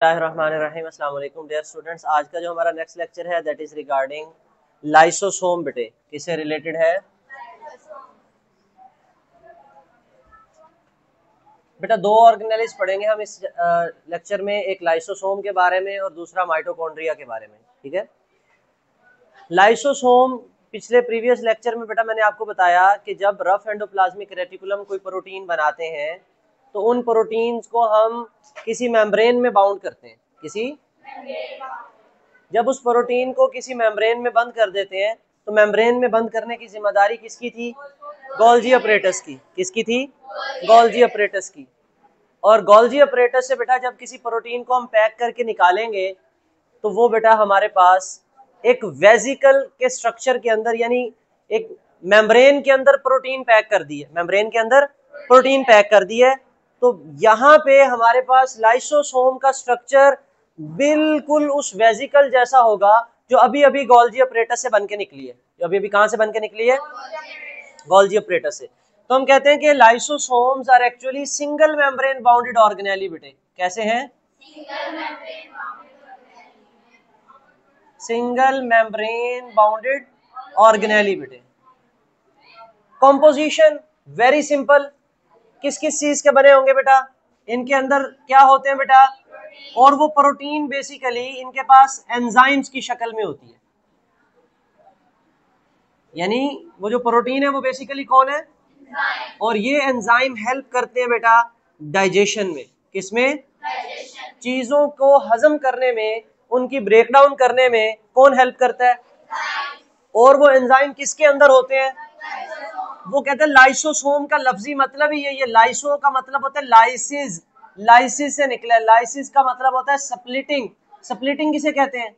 बिस्मिल्लाहिर्रहमानिर्रहीम। अस्सलाम वालेकुम डियर स्टूडेंट्स। आज का जो हमारा नेक्स्ट लेक्चर है दैट इज रिगार्डिंग लाइसोसोम। बेटे किससे रिलेटेड है? बेटा दो ऑर्गेनेल्स पढ़ेंगे हम इस लेक्चर में, एक लाइसोसोम के बारे में और दूसरा माइटोकॉन्ड्रिया के बारे में। ठीक है। लाइसोसोम पिछले प्रीवियस लेक्चर में बेटा मैंने आपको बताया कि जब रफ एंडोप्लाज्मिक रेटिकुलम कोई प्रोटीन बनाते हैं तो उन प्रोटीन्स को हम किसी मेम्ब्रेन में बाउंड करते हैं। जब उस प्रोटीन को किसी मेम्ब्रेन में बंद कर देते हैं तो मेम्ब्रेन में बंद करने की जिम्मेदारी किसकी थी? गोल्जी अपरेटस की। किसकी थी? गोल्जी अपरेटस की। और गोल्जी अपरेटस से बेटा जब किसी प्रोटीन को हम पैक करके निकालेंगे तो वो बेटा हमारे पास एक वेजिकल के स्ट्रक्चर के अंदर, यानी एक मेम्ब्रेन के अंदर प्रोटीन पैक कर दी है। मेम्ब्रेन के अंदर प्रोटीन पैक कर दी है। तो यहाँ पे हमारे पास लाइसोसोम का स्ट्रक्चर बिल्कुल उस वेजिकल जैसा होगा जो अभी अभी गोल्जी अपरेटस से बन के निकली है। जो अभी अभी कहाँ से बन के निकली है? गोल्जी अपरेटस से। तो हम कहते हैं कि lysosomes are actually single membrane bounded organelle. बेटे कैसे हैं? Single membrane bounded organelle. बेटे कॉम्पोजिशन वेरी सिंपल। किस किस चीज के बने होंगे बेटा? इनके अंदर क्या होते हैं बेटा? और वो प्रोटीन बेसिकली इनके पास एंजाइम्स की शक्ल में होती है। यानी वो जो प्रोटीन है वो बेसिकली कौन है? और ये एंजाइम हेल्प करते हैं बेटा डाइजेशन में। किसमें? चीजों को हजम करने में, उनकी ब्रेकडाउन करने में कौन हेल्प करता है? और वो एंजाइम किसके अंदर होते हैं? वो कहते हैं लाइसोसोम का लफ्जी मतलब ही ये लाइसो का मतलब होता है लाइसिस। लाइसिस से निकला है। लाइसिस का मतलब होता है स्प्लिटिंग। स्प्लिटिंग किसे कहते हैं?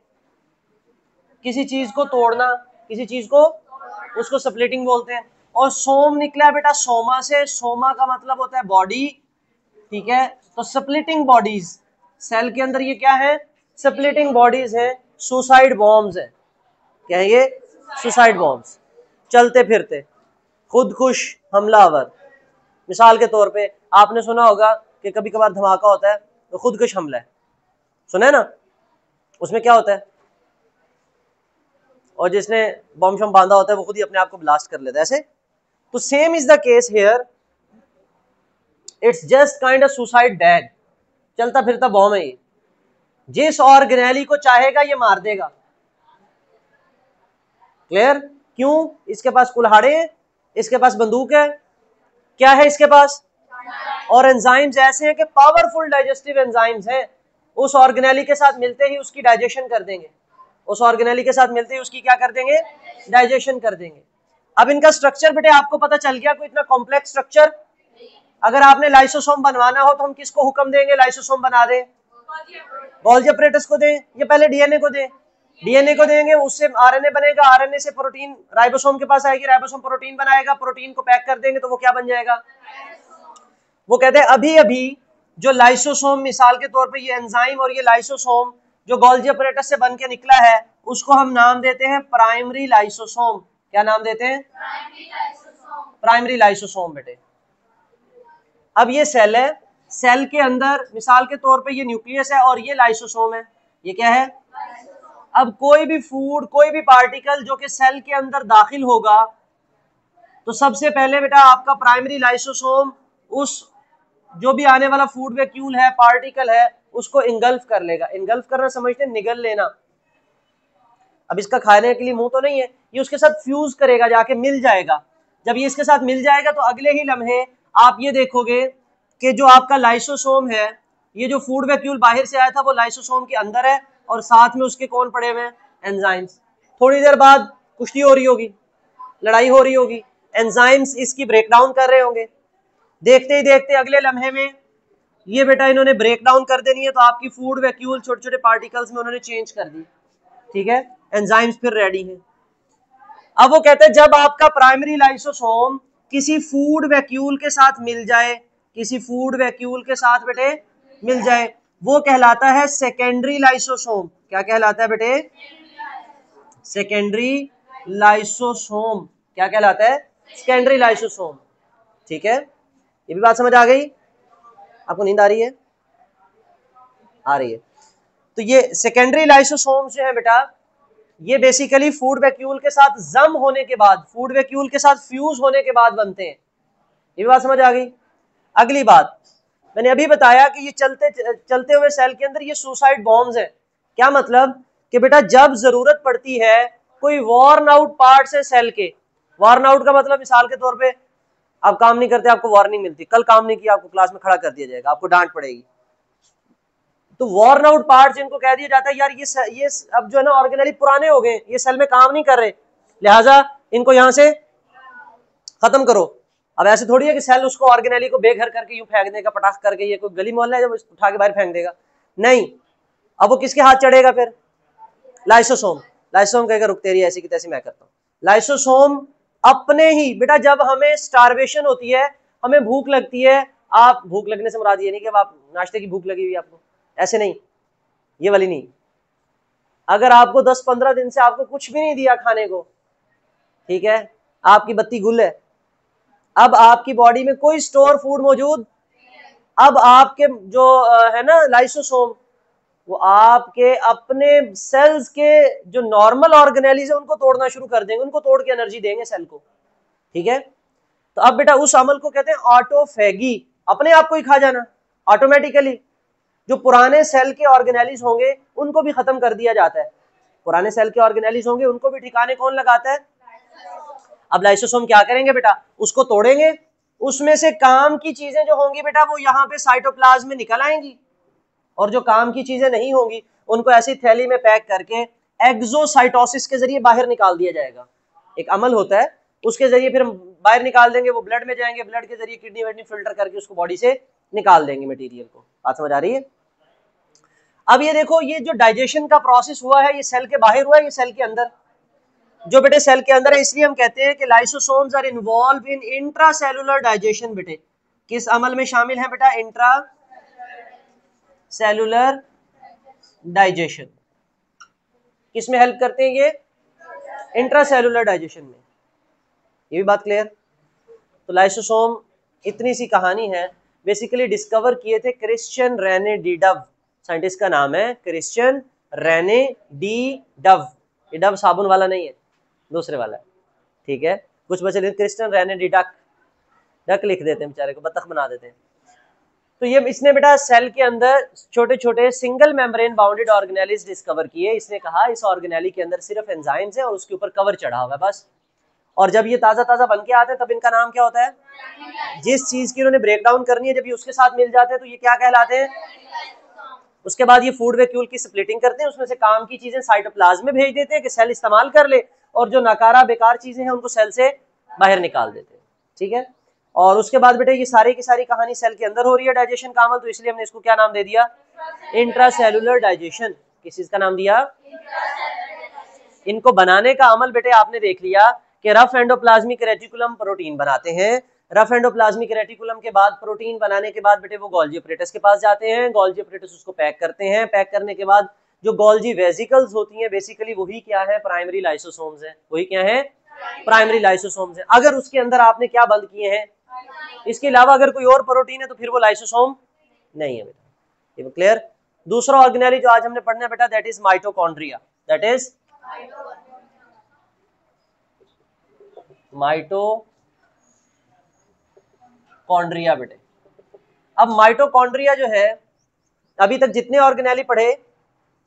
किसी चीज को तोड़ना, किसी चीज को, उसको स्प्लिटिंग बोलते हैं। और सोम निकला है बेटा सोमा से। सोमा का मतलब होता है बॉडी। ठीक है। तो स्प्लिटिंग बॉडीज सेल के अंदर ये क्या है? स्प्लिटिंग बॉडीज है। सुसाइड बॉम्ब्स है। क्या है ये? Suicide bombs. चलते फिरते खुदकुश हमलावर। मिसाल के तौर पे आपने सुना होगा कि कभी कभार धमाका होता है तो खुदकुश हमला है। सुना है ना? उसमें क्या होता है? और जिसने बम शम बांधा होता है वो खुद ही अपने आप को ब्लास्ट कर लेता है ऐसे। तो same is the case here. It's just kind of suicide bag. चलता फिरता बॉम्ब है ये। जिस ऑर्गेनेली को चाहेगा ये मार देगा। क्लियर? क्यों? इसके पास कुल्हाड़े हैं, इसके पास बंदूक है, क्या है इसके पास? और एंजाइम्स ऐसे हैं कि पावरफुल डाइजेस्टिव एंजाइम्स हैं। उस ऑर्गेनेली के साथ मिलते ही उसकी डाइजेशन कर देंगे। उस ऑर्गेनेली के साथ मिलते ही उसकी क्या कर देंगे? डाइजेशन कर देंगे। अब इनका स्ट्रक्चर बेटे आपको पता चल गया, कोई इतना कॉम्प्लेक्स स्ट्रक्चर। अगर आपने लाइसोसोम बनवाना हो तो हम किसको हुक्म देंगे लाइसोसोम बना दें? गोल्जी अपरेटस को दें या पहले डीएनए को दें? डीएनए को देंगे, उससे आरएनए बनेगा, आरएनए से प्रोटीन राइबोसोम के पास आएगी, राइबोसोम प्रोटीन बनाएगा, प्रोटीन को पैक कर देंगे तो वो क्या बन जाएगा? वो कहते हैं अभी अभी जो लाइसोसोम, मिसाल के तौर पे ये एंजाइम और ये लाइसोसोम जो गोल्जी अपरेटस से बन के निकला है उसको हम नाम देते हैं प्राइमरी लाइसोसोम। क्या नाम देते हैं? Primary lysosome. बेटे अब ये सेल है, सेल के अंदर मिसाल के तौर पे ये न्यूक्लियस है और ये लाइसोसोम है। ये क्या है? अब कोई भी फूड, कोई भी पार्टिकल जो कि सेल के अंदर दाखिल होगा तो सबसे पहले बेटा आपका प्राइमरी लाइसोसोम उस जो भी आने वाला फूड वैक्यूल है, पार्टिकल है, उसको इंगल्फ कर लेगा। इंगल्फ करना समझते हैं? निगल लेना। अब इसका खाने के लिए मुंह तो नहीं है, ये उसके साथ फ्यूज करेगा, जाके मिल जाएगा। जब ये इसके साथ मिल जाएगा तो अगले ही लम्हे आप ये देखोगे कि जो आपका लाइसोसोम है, ये जो फूड वैक्यूल बाहर से आया था वो लाइसोसोम के अंदर है और साथ में उसके कौन पड़े हुए हैं? एंजाइम्स। थोड़ी देर बाद कुश्ती हो रही होगी, लड़ाई हो रही होगी, एंजाइम्स इसकी ब्रेकडाउन कर रहे होंगे। देखते ही देखते अगले लम्हे में ये बेटा इन्होंने ब्रेकडाउन कर देनी है तो आपकी फूड वैक्यूल छोटे छोटे पार्टिकल्स में उन्होंने चेंज कर दी। ठीक है। एंजाइम्स फिर रेडी हैं। अब वो कहते हैं जब आपका प्राइमरी लाइसोसोम किसी फूड वैक्यूल के साथ मिल जाए, किसी फूड वैक्यूल के साथ बेटे मिल जाए, वो कहलाता है सेकेंडरी लाइसोसोम। क्या कहलाता है बेटे? Secondary lysosome. क्या कहलाता है? Secondary lysosome. ठीक है। ये भी बात समझ आ गई? आपको नींद आ रही है? आ रही है। तो ये सेकेंडरी लाइसोसोम्स जो है बेटा, ये बेसिकली फूड वैक्यूल के साथ जम होने के बाद, फूड वैक्यूल के साथ फ्यूज होने के बाद बनते हैं। ये बात समझ आ गई। अगली बात, मैंने अभी बताया कि ये चलते हुए सेल के अंदर ये सुसाइड बॉम्ब्स हैं। क्या मतलब कि बेटा जब जरूरत पड़ती है कोई वॉर्न आउट पार्ट्स है सेल के, वॉर्न आउट का मतलब मिसाल के तौर पे आप काम नहीं करते, आपको वार्निंग मिलती, कल काम नहीं किया आपको क्लास में खड़ा कर दिया जाएगा, आपको डांट पड़ेगी। तो वॉर्न आउट पार्ट्स इनको कह दिया जाता है यार ये अब जो है ना ऑर्गेनेली पुराने हो गए, ये सेल में काम नहीं कर रहे, लिहाजा इनको यहां से खत्म करो। अब ऐसे थोड़ी है कि सेल उसको ऑर्गेनेली को बेघर करके यूं फेंक देगा, पटाख करके, ये कोई गली मोहल्ला है जब उठा के बाहर फेंक देगा, नहीं। अब वो किसके हाथ चढ़ेगा फिर? लाइसोसोम। लाइसोसोम कहेगा रुक तेरी ऐसी की तैसी मैं करता हूँ। लाइसोसोम अपने ही बेटा, जब हमें स्टारवेशन होती है, हमें भूख लगती है, आप भूख लगने से मुराद ये नहीं कि आप नाश्ते की भूख लगी हुई आपको, ऐसे नहीं, ये वाली नहीं। अगर आपको 10-15 दिन से आपको कुछ भी नहीं दिया खाने को, ठीक है, आपकी बत्ती गुल है, अब आपकी बॉडी में कोई स्टोर फूड मौजूद, अब आपके जो है ना लाइसोसोम, वो आपके अपने सेल्स के जो नॉर्मल ऑर्गेनेलीज है उनको तोड़ना शुरू कर देंगे, उनको तोड़ के एनर्जी देंगे सेल को, ठीक है। तो अब बेटा उस अमल को कहते हैं ऑटोफेगी, अपने आप को ही खा जाना ऑटोमेटिकली। जो पुराने सेल के ऑर्गेनेलीज होंगे उनको भी खत्म कर दिया जाता है, पुराने सेल के ऑर्गेनेलीज होंगे उनको भी ठिकाने कौन लगाता है? अब लाइसोसोम क्या करेंगे बेटा, उसको तोड़ेंगे, उसमें से काम की चीजें जो होंगी बेटा वो यहाँ पे साइटोप्लाज्म में निकल आएंगी, और जो काम की चीजें नहीं होंगी उनको ऐसी थैली में पैक करके एक्सोसाइटोसिस के जरिए बाहर निकाल दिया जाएगा। एक अमल होता है, उसके जरिए फिर बाहर निकाल देंगे, वो ब्लड में जाएंगे, ब्लड के जरिए किडनी वडनी फिल्टर करके उसको बॉडी से निकाल देंगे मटेरियल को। बात समझ आ रही है? अब ये देखो, ये जो डाइजेशन का प्रोसेस हुआ है ये सेल के बाहर हुआ है, ये सेल के अंदर, जो बेटे सेल के अंदर है, इसलिए हम कहते हैं कि lysosomes are involve in intracellular digestion. बेटे किस अमल में शामिल है बेटा? Intracellular digestion. किस में हेल्प करते हैं ये? इंट्रासेलुलर डाइजेशन में। ये भी बात क्लियर? तो लाइसोसोम इतनी सी कहानी है। बेसिकली डिस्कवर किए थे Christian Rene de Duve, scientist का नाम है क्रिश्चियन रेने डी डव। ये डव साबुन वाला नहीं है, दूसरे वाला है, ठीक है। कुछ बच्चे Christian Rene de duck, duck लिख देते हैं, बेचारे को बतख बना देते हैं। तो ये इसने बेटा सेल के अंदर छोटे छोटे single membrane bounded organelles discover किए। इसने कहा इस ऑर्गेनेली के अंदर सिर्फ एंजाइम्स है और उसके ऊपर कवर चढ़ा हुआ है बस। और जब ये ताजा ताजा बन के आते हैं तब इनका नाम क्या होता है? जिस चीज की इन्होंने ब्रेक डाउन करनी है जब ये उसके साथ मिल जाते हैं तो ये क्या कहलाते हैं? उसके बाद ये फूड वैक्यूल की स्प्लिटिंग करते हैं, उसमें से काम की चीजें साइटोप्लाज्म में भेज देते हैं कि सेल इस्तेमाल कर ले, और जो नकारा बेकार चीजें हैं उनको सेल से बाहर निकाल देते हैं, ठीक है। और उसके बाद बेटे ये सारी की सारी कहानी सेल के अंदर हो रही है डाइजेशन का अमल, तो इसलिए हमने इसको क्या नाम दे दिया? Intracellular digestion. किस चीज का नाम दिया? इनको बनाने का अमल बेटे आपने देख लिया कि रफ एंडोप्लाज्मिक रेटिकुलम प्रोटीन बनाते हैं। रफ एंडोप्लाज्मिक रेटिकुलम के बाद प्रोटीन बनाने के बाद बेटे वो गोल्जी ऑपरेटस के पास जाते हैं, गोल्जी ऑपरेटस उसको पैक करते हैं, पैक करने के बाद जो गोल्जी वेसिकल्स होती हैं बेसिकली वही क्या है? प्राइमरी लाइसोसोम्स है। वही क्या है? प्राइमरी लाइसोसोम्स है। अगर उसके अंदर आपने क्या बंद किए हैं, इसके अलावा अगर कोई और प्रोटीन है तो फिर वो लाइसोसोम नहीं है बेटा। ये क्लियर? दूसरा ऑर्गेनेली जो आज हमने पढ़ना है बेटा that is mitochondria. That is mitochondria बेटे। अब माइटोकॉन्ड्रिया जो है, अभी तक जितने ऑर्गेनेली पढ़े,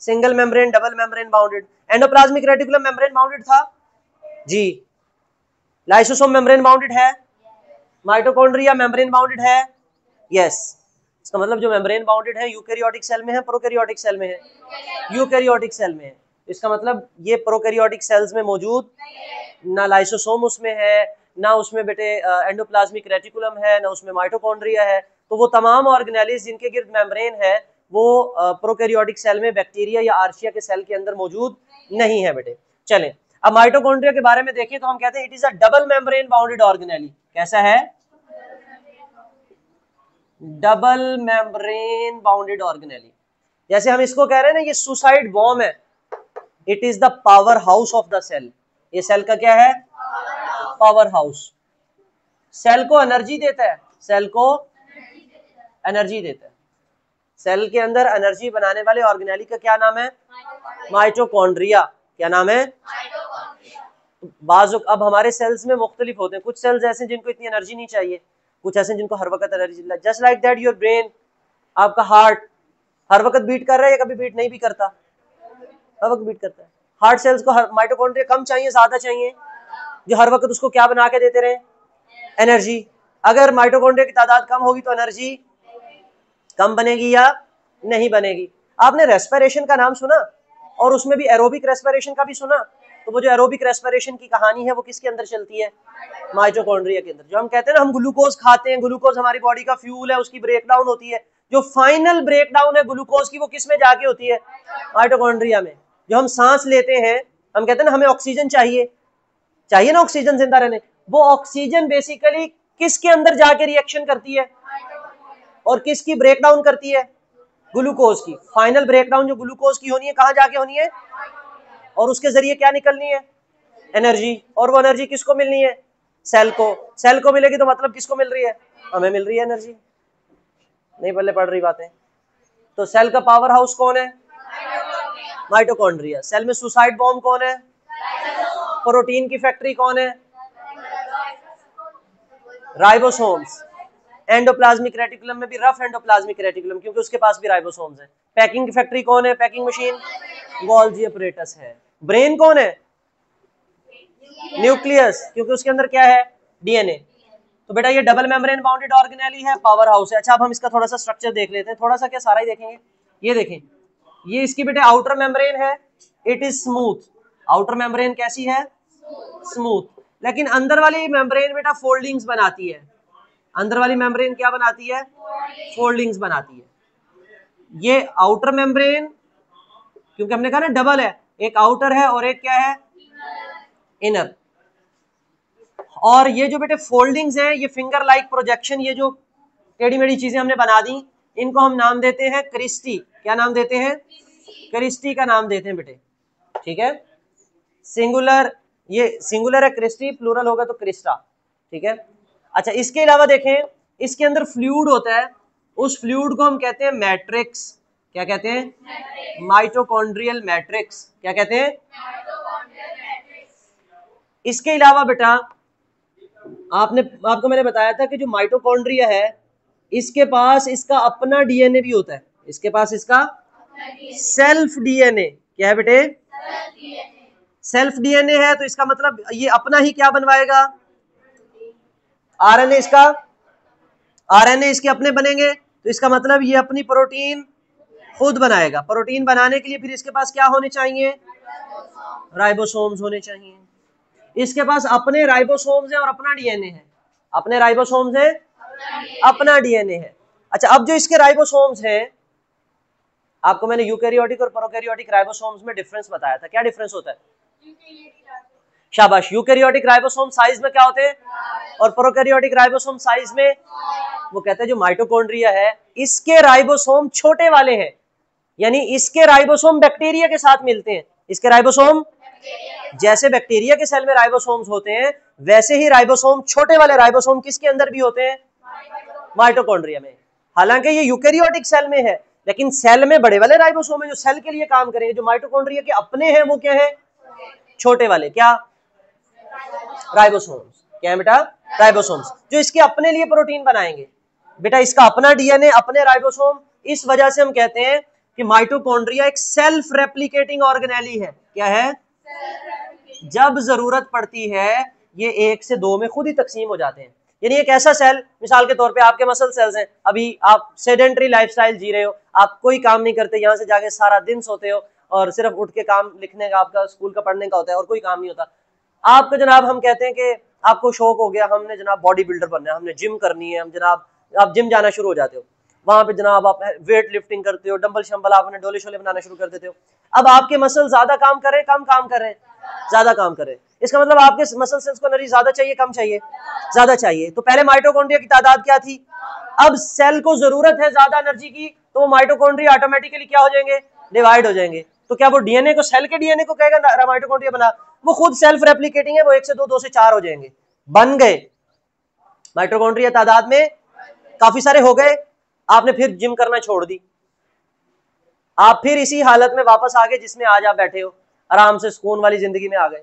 single membrane, double membrane bounded, endoplasmic reticulum membrane bounded था जी, लाइसोसोम मेम्ब्रेन बाउंडेड है, माइटोकॉन्ड्रिया मेम्ब्रेन बाउंडेड है, यस। इसका मतलब जो मेम्ब्रेन बाउंडेड है यूकैरियोटिक सेल में है, प्रोकैरियोटिक सेल में है? यूकैरियोटिक सेल में है। इसका मतलब ये प्रोकैरियोटिक सेल्स में मौजूद ना लाइसोसोम उसमें है, ना उसमें बेटे एंडोप्लाज्मिक रेटिकुलम है, ना उसमें माइटोकॉन्ड्रिया है। तो वो तमाम ऑर्गेनेलीज जिनके गिर्द मेम्ब्रेन है वो प्रोकैरियोटिक सेल में बैक्टीरिया या आर्शिया के सेल के अंदर मौजूद नहीं है बेटे। चलें अब माइटोकॉन्ड्रिया के बारे में देखें तो हम कहते हैं it is a double membrane bounded organelle. कैसा है? Double membrane bounded organelle. जैसे हम इसको कह रहे हैं ना ये सुसाइड बॉम्ब है, it is the power house of the cell. ये सेल का क्या है? Power house. सेल को एनर्जी देता है, सेल को एनर्जी देता है। सेल के अंदर एनर्जी बनाने वाले ऑर्गेनेली का क्या नाम है? माइटोकॉन्ड्रिया। क्या नाम है? बाज़ अब हमारे सेल्स में मुख्तलिफ होते हैं, कुछ सेल्स ऐसे जिनको इतनी एनर्जी नहीं चाहिए, कुछ ऐसे जिनको हर वक्त energy, just like that your brain, आपका हार्ट हर वक्त बीट कर रहा है या कभी बीट नहीं भी करता? हर वक्त बीट करता है। हार्ट सेल्स को माइटोकॉन्ड्रिया कम चाहिए ज्यादा चाहिए? जो हर वक्त उसको क्या बना के देते रहे? एनर्जी। अगर माइटोकॉन्ड्रिया की तादाद कम होगी तो एनर्जी कम बनेगी या नहीं बनेगी? आपने रेस्पिरेशन का नाम सुना और उसमें भी एरोबिक रेस्पिरेशन का भी सुना, तो वो जो एरोबिक रेस्पिरेशन की कहानी है वो किसके अंदर चलती है? माइटोकॉन्ड्रिया के अंदर। जो हम कहते हैं ना हम ग्लूकोज खाते हैं, ग्लूकोज हमारी बॉडी का फ्यूल है, उसकी ब्रेकडाउन होती है, जो फाइनल ब्रेकडाउन है ग्लूकोज की वो किस में जाके होती है? माइटोकॉन्ड्रिया में। जो हम सांस लेते हैं, हम कहते हैं ना हमें ऑक्सीजन चाहिए, चाहिए ना ऑक्सीजन जिंदा रहने, वो ऑक्सीजन बेसिकली किसके अंदर जाके रिएक्शन करती है और किसकी ब्रेकडाउन करती है? ग्लूकोज की। फाइनल ब्रेकडाउन जो ग्लूकोज की होनी है कहां जाके होनी है? और उसके जरिए क्या निकलनी है? एनर्जी। और वो एनर्जी किसको मिलनी है? सेल को। सेल को मिलेगी तो मतलब किसको मिल रही है? हमें मिल रही है एनर्जी। नहीं पल्ले पड़ रही बातें? तो सेल का पावर हाउस कौन है? माइटोकॉन्ड्रिया। सेल में सुसाइड बॉम्ब कौन है? प्रोटीन की फैक्ट्री कौन है? राइबोसोम्स। एंडोप्लाज्मिक रेटिकुलम में भी रफ एंडोप्लाज्मिक रेटिकुलम, क्योंकि उसके पास भी राइबोसोम्स है। पैकिंग की फैक्ट्री कौन है? पैकिंग मशीन गोल्जी अपरेटस है। ब्रेन कौन है? न्यूक्लियस, क्योंकि उसके अंदर क्या है? डीएनए। तो बेटा ये डबल मेम्ब्रेन बाउंडेड ऑर्गेनेली है, पावर हाउस है। अच्छा अब हम इसका थोड़ा सा स्ट्रक्चर देख लेते हैं, थोड़ा सा क्या सारा ही देखेंगे। ये देखें, ये इसकी बेटे आउटर मेम्ब्रेन है, it is smooth. Outer membrane कैसी है? स्मूथ। लेकिन अंदर वाली मेम्ब्रेन बेटा फोल्डिंग्स बनाती है। अंदर वाली मेम्ब्रेन क्या बनाती है? फोल्डिंग्स बनाती है। ये आउटर मेम्ब्रेन, क्योंकि हमने कहा ना डबल है, एक आउटर है और एक क्या है? इनर। और ये जो बेटे फोल्डिंग्स हैं, ये फिंगर लाइक प्रोजेक्शन, ये जो टेढ़ी मेढ़ी चीजें हमने बना दी, इनको हम नाम देते हैं क्रिस्टी। क्या नाम देते हैं? क्रिस्टी का नाम देते हैं बेटे, ठीक है। सिंगुलर, ये सिंगुलर है क्रिस्टी, प्लूरल होगा तो क्रिस्टा, ठीक है। अच्छा इसके अलावा देखें, इसके अंदर फ्लूइड होता है, उस फ्लूइड को हम कहते हैं मैट्रिक्स। क्या कहते हैं? Mitochondrial matrix. क्या कहते हैं? इसके अलावा बेटा आपको मैंने बताया था कि जो माइटोकॉन्ड्रिया है इसके पास इसका अपना डीएनए भी होता है। इसके पास इसका सेल्फ डीएनए। क्या है बेटे? सेल्फ डीएनए है, तो इसका मतलब ये अपना ही क्या बनवाएगा? आरएनए। इसका आरएनए इसके अपने बनेंगे, तो इसका मतलब ये अपनी प्रोटीन खुद बनाएगा। प्रोटीन बनाने के लिए फिर इसके पास क्या होने चाहिए? राइबोसोम्स होने चाहिए। इसके पास अपने राइबोसोम्स हैं और अपना डीएनए है। अपने राइबोसोम्स हैं, अपना डीएनए है। अच्छा अब जो इसके राइबोसोम्स हैं, आपको मैंने यूकैरियोटिक और प्रोकैरियोटिक राइबोसोम्स में डिफरेंस बताया था। क्या डिफरेंस होता है? शाबाश। यूकैरियोटिक राइबोसोम साइज में क्या होते हैं और प्रोकैरियोटिक राइबोसोम साइज में? वो कहते हैं जो माइटोकॉन्ड्रिया है इसके राइबोसोम छोटे वाले हैं, यानी इसके राइबोसोम बैक्टीरिया के साथ मिलते हैं। इसके राइबोसोम जैसे बैक्टीरिया के सेल में राइबोसोम्स होते हैं, वैसे ही राइबोसोम छोटे वाले राइबोसोम किसके अंदर भी होते हैं? माइटोकॉन्ड्रिया में। हालांकि ये यूकैरियोटिक सेल में है, लेकिन सेल में बड़े वाले राइबोसोम है जो सेल के लिए काम करेंगे। जो माइटोकॉन्ड्रिया के अपने हैं वो क्या है? छोटे वाले। क्या? राइबोसोम्स। क्या है बेटा? राइबोसोम्स, जो इसके अपने लिए प्रोटीन बनाएंगे। बेटा इसका अपना डीएनए, अपने राइबोसोम, इस वजह से हम कहते हैं कि माइटोकॉन्ड्रिया एक सेल्फ रेप्लिकेटिंग ऑर्गेनेली है। क्या है? जब जरूरत पड़ती है ये 1 से 2 में खुद ही तकसीम हो जाते हैं। यानी एक ऐसा सेल, मिसाल के तौर पे आपके मसल सेल्स हैं, अभी आप सेडेंटरी लाइफस्टाइल जी रहे हो, आप कोई काम नहीं करते, यहाँ से जाके सारा दिन सोते हो और सिर्फ उठ के काम लिखने का, आपका स्कूल का पढ़ने का होता है और कोई काम नहीं होता। आपको जनाब हम कहते हैं कि आपको शौक हो गया, हमने जनाब बॉडी बिल्डर बनना है, हमने जिम करनी है, हम जनाब आप जिम जाना शुरू हो जाते हो। वहां पे जनाब आप वेट लिफ्टिंग करते हो, डंबल शंबल आपने डोले शोले बनाना शुरू कर देते हो। अब आपके मसल ज्यादा काम कर रहे हैं, कम काम कर रहे हैं? ज्यादा काम कर रहे हैं। इसका मतलब आपके मसल सेल्स को एनर्जी ज्यादा चाहिए, कम चाहिए? ज्यादा चाहिए। तो पहले माइटोकॉन्ड्रिया की तादाद क्या थी? अब सेल को जरूरत है ज्यादा एनर्जी की, तो वो माइटोकॉन्ड्रिया ऑटोमेटिकली क्या हो जाएंगे? डिवाइड हो जाएंगे। तो क्या वो डीएनए को, सेल के डीएनए को कहेगा माइटोकॉन्ड्रिया बना? वो खुद सेल्फ रेप्लिकेटिंग है, वो 1 से 2, 2 से 4 हो जाएंगे, बन गए। माइटोकॉन्ड्रिया तादाद में काफी सारे हो गए, आपने फिर जिम करना छोड़ दी, आप फिर इसी हालत में वापस आ गए जिसमें आज आप बैठे हो, आराम से सुकून वाली जिंदगी में आ गए।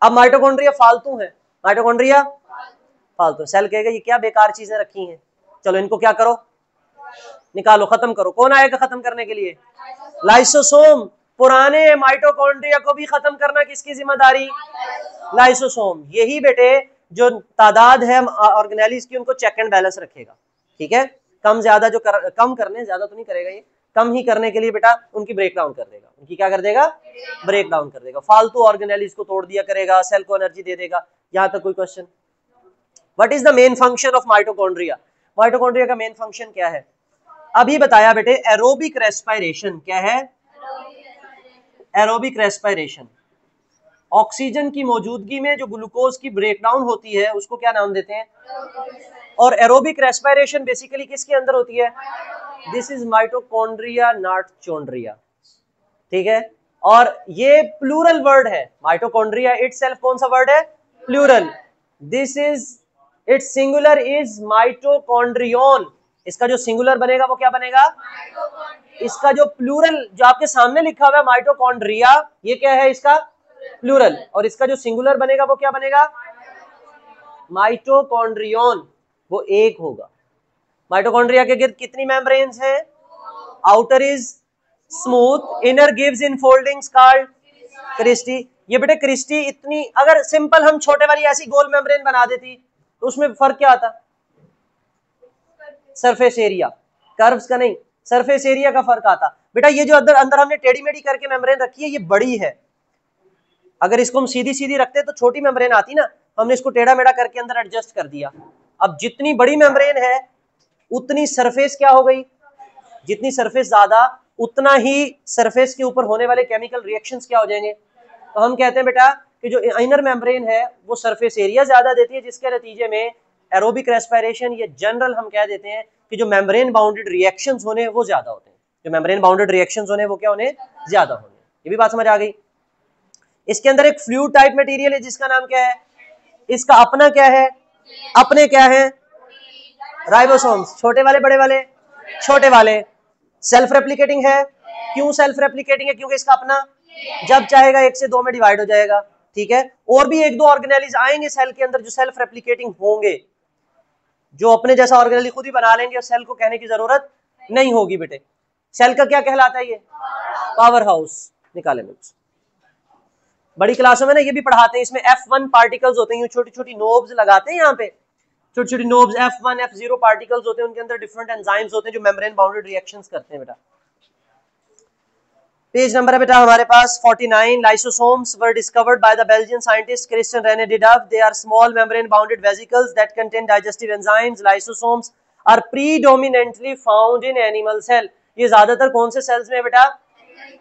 अब माइटोकॉन्ड्रिया फालतू है, माइटोकॉन्ड्रिया फालतू। सेल कहेगा ये क्या बेकार चीजें रखी हैं, चलो इनको क्या करो, निकालो, खत्म करो। कौन आएगा खत्म करने के लिए? लाइसोसोम। पुराने माइटोकॉन्ड्रिया को भी खत्म करना किसकी जिम्मेदारी? लाइसोसोम। यही बेटे जो तादाद है ऑर्गेनेलिस की, उनको चेक एंड बैलेंस रखेगा। ठीक है, कम ज्यादा जो कम करने, ज्यादा तो नहीं करेगा ये, कम ही करने के लिए बेटा उनकी ब्रेक डाउन कर देगा। उनकी क्या कर देगा? ब्रेक डाउन कर देगा। फालतू ऑर्गेनेलिस को तोड़ दिया करेगा, सेल को एनर्जी दे देगा। यहां तक कोई question? What is the main function of mitochondria? Mitochondria का मेन फंक्शन क्या है? अभी बताया बेटे, एरोबिक रेस्पिरेशन। क्या है? Aerobic respiration. ऑक्सीजन की मौजूदगी में जो ग्लूकोज की ब्रेकडाउन होती है उसको क्या नाम देते हैं? और एरोबिक रेस्पिरेशन बेसिकली किसके अंदर होती है? This is mitochondria not chondria. ठीक है, और ये प्लूरल वर्ड है। माइटोकॉन्ड्रिया इटसेल्फ कौन सा वर्ड है? Plural. This is its singular is mitochondrion. इसका जो सिंगुलर बनेगा वो क्या बनेगा? इसका जो प्लूरल जो आपके सामने लिखा हुआ है माइटोकॉन्ड्रिया, ये क्या है? इसका प्लूरल। और इसका जो सिंगुलर बनेगा वो क्या बनेगा? माइटोकॉन्ड्रियन। वो एक होगा। माइटोकॉन्ड्रिया के गिर्द कितनी मेम्ब्रेन्स हैं? Outer is smooth, inner gives in foldings called cristae. ये बेटे क्रिस्टी इतनी, अगर सिंपल हम छोटे वाली ऐसी गोल मेम्ब्रेन बना देती तो उसमें फर्क क्या आता? सरफेस एरिया, कर्व्स का नहीं, सरफेस एरिया का फर्क आता। बेटा ये जो अंदर हमने टेढ़ी मेढ़ी करके मेम्ब्रेन रखी है, ये बड़ी है। अगर इसको हम सीधी सीधी रखते तो छोटी मेम्ब्रेन आती ना, हमने इसको टेढ़ा मेढ़ा करके अंदर एडजस्ट कर दिया। अब जितनी बड़ी मेम्ब्रेन है उतनी सरफेस क्या हो गई? जितनी सरफेस ज्यादा, उतना ही सरफेस के ऊपर होने वाले केमिकल रिएक्शंस क्या हो जाएंगे? तो हम कहते हैं बेटा कि जो इनर मेम्ब्रेन है वो सरफेस एरिया ज्यादा देती है, जिसके नतीजे में एरोबिक रेस्पिरेशन, ये जनरल हम कह देते हैं कि जो मेम्ब्रेन बाउंडेड रिएक्शंस होने वो ज्यादा होते हैं। जो मेम्ब्रेन बाउंडेड रिएक्शंस होने वो क्या होने? ज्यादा होने। ये भी बात समझ आ गई। इसके अंदर एक फ्लूइड टाइप मटेरियल है जिसका नाम क्या है? इसका अपना क्या है? अपने क्या है? राइबोसोम्स। छोटे वाले बड़े वाले? छोटे वाले। सेल्फ रेप्लिकेटिंग है। क्यों सेल्फ रेप्लिकेटिंग है? क्योंकि इसका अपना जब चाहेगा 1 से 2 में डिवाइड हो जाएगा। ठीक है, और भी 1-2 ऑर्गेनेलिज आएंगे सेल के अंदर जो सेल्फ रेप्लिकेटिंग होंगे, जो अपने जैसा ऑर्गेनेलिज खुद ही बना लेंगे और सेल को कहने की जरूरत नहीं होगी। बेटे सेल का क्या कहलाता है? ये पावर हाउस। निकाले नोट्स, बड़ी क्लासों में ना ये भी पढ़ाते हैं। इसमें F1 पार्टिकल्स होते हैं, छोटी छोटी नोब्स लगाते हैं यहाँ पे, छोटी छोटी नोब्स F1 F0 पार्टिकल्स होते हैं, उनके अंदर डिफरेंट एंजाइम्स होते हैं जो मेम्ब्रेन बाउंडेड रिएक्शंस करते हैं। बेटा पेज नंबर है बेटा हमारे पास 49। Lysosomes were discovered by the Belgian scientist Christian Rene de Duve. They are small membrane bounded vesicles that contain digestive enzymes. Lysosomes are predominantly found in animal cell. ये ज्यादातर कौन से सेल्स में है बेटा?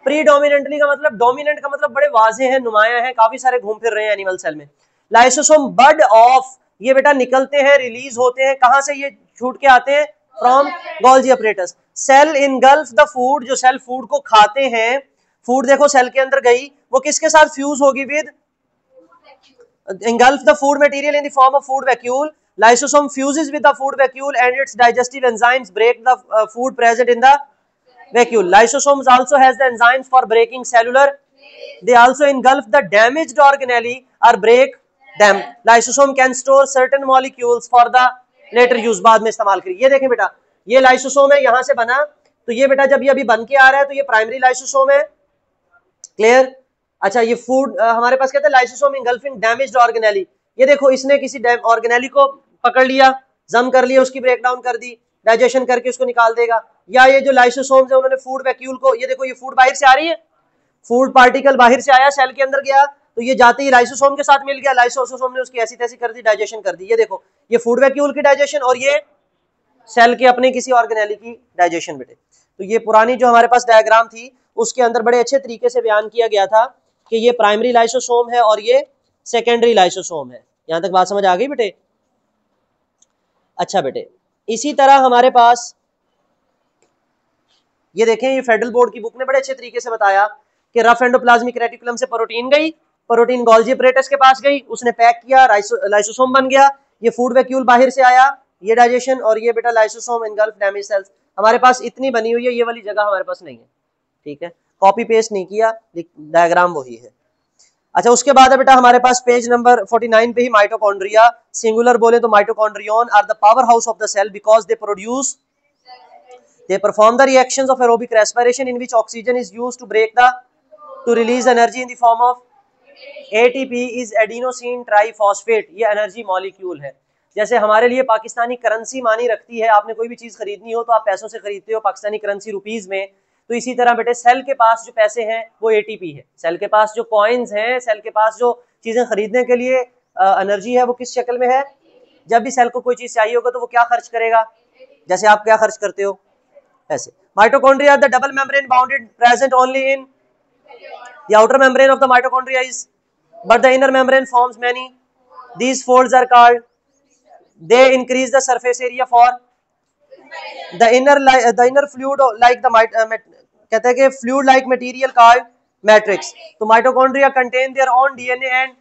प्रीडोमिनेंटली का मतलब, डोमिनेंट का मतलब बड़े वाजे हैं, नुमाया है, काफी सारे घूम फिर रहे हैं एनिमल सेल में। लाइसोसोम बड ऑफ, ये बेटा निकलते हैं, रिलीज होते हैं। कहां से ये छूट के आते हैं? From Golgi apparatus. Cell engulf the food, जो सेल फूड को खाते हैं, फूड देखो सेल के अंदर गई, वो किसके साथ फ्यूज होगी? With engulf the food material in the form of food vacuole. Lysosome fuses with the food vacuole and its digestive enzymes break the food present in the vacuole. Lysosomes also has the enzymes for breaking cellular. They also engulf the damaged organelle or break them. Lysosome can store certain molecules for the later use, बाद में इस्तेमाल करिए। ये देखें बेटा, ये lysosome है, यहां से बना, तो ये बेटा जब ये अभी बन के आ रहा है तो ये प्राइमरी लाइसोसोम है। क्लियर? अच्छा, ये फूड हमारे पास कहते हैं लाइसोसोम इंगल्फिंग डैमेज्ड ऑर्गेनेली। ये देखो इसने किसी ऑर्गेनेली को पकड़ लिया, जम कर लिया, उसकी ब्रेकडाउन कर दी, डाइजेशन करके उसको निकाल देगा। या ये जो लाइसोसोम्स है उन्होंने फूड वैक्यूल को, ये देखो ये फूड बाहर से आ रही है, फूड पार्टिकल बाहर से आया, सेल के अंदर गया, तो ये जाते ही लाइसोसोम के साथ मिल गया, लाइसोसोम ने उसकी ऐसी तैसी कर दी, डाइजेशन कर दी। ये देखो ये फूड वैक्यूल की डाइजेशन और ये सेल के अपने किसी ऑर्गेनेली की डाइजेशन। बेटे तो ये पुरानी जो हमारे पास डायग्राम थी उसके अंदर बड़े अच्छे तरीके से बयान किया गया था कि ये प्राइमरी लाइसोसोम है और ये सेकेंडरी लाइसोसोम है। यहां तक बात समझ आ गई बेटे? अच्छा बेटे, इसी तरह हमारे पास ये देखें, ये फेडरल बोर्ड की बुक ने बड़े अच्छे तरीके से बताया कि रफ एंडोप्लाज्मिक रेटिकुलम से प्रोटीन गई, प्रोटीन गोल्जी अपरेटस के पास गई, उसने पैक किया, लाइसोसोम बन गया, ये फूड वैक्यूल बाहर से आया, ये डाइजेशन, और ये बेटा लाइसोसोम एनगल्फ डैमेज सेल्स। हमारे पास इतनी बनी हुई है, ये वाली जगह हमारे पास नहीं है। ठीक है, कॉपी पेस्ट नहीं किया, डायग्राम वही है। अच्छा, उसके बाद है बेटा हमारे पास पेज नंबर 49 पे ही माइटोकॉन्ड्रिया, सिंगुलर बोले तो mitochondrion are the power house of the cell because they perform the reactions of aerobic respiration in which oxygen is used to release energy in the form of ATP is adenosine triphosphate। ये energy molecule है। जैसे हमारे लिए Pakistani currency मानी रखती है, आपने कोई भी चीज खरीदनी हो तो आप पैसों से खरीदते हो, पाकिस्तानी करेंसी रुपीज में, तो इसी तरह बेटे सेल के पास जो पैसे हैं वो ATP है, सेल के पास जो कॉइन्स हैं, सेल के पास जो चीजें खरीदने के लिए एनर्जी है वो किस शक्ल में है। जब भी सेल को कोई चीज चाहिए होगा तो वो क्या खर्च करेगा, जैसे आप क्या खर्च करते हो ऐसे। Mitochondria the double membrane bounded present only in the outer membrane of the mitochondria is but the inner membrane forms many, these folds are called, they increase the surface area for the inner fluid like the कहते हैं कि fluid like material called matrix। तो mitochondria contain their own DNA and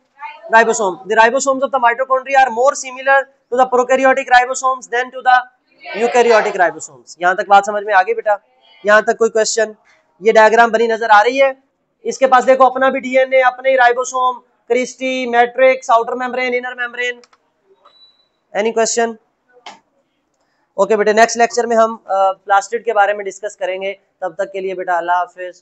ribosome, the ribosomes of the mitochondria are more similar to the prokaryotic ribosomes than to the eukaryotic ribosomes। यहाँ तक बात समझ में आ गई बेटा, यहाँ तक कोई क्वेश्चन। ये डायग्राम बनी नजर आ रही है, इसके पास देखो अपना भी DNA, अपने ही ribosome, cristae, matrix, outer membrane, inner membrane. Any question? Okay बेटे, नेक्स्ट लेक्चर में हम प्लास्टिड के बारे में डिस्कस करेंगे। तब तक के लिए बेटा अल्लाह हाफिज।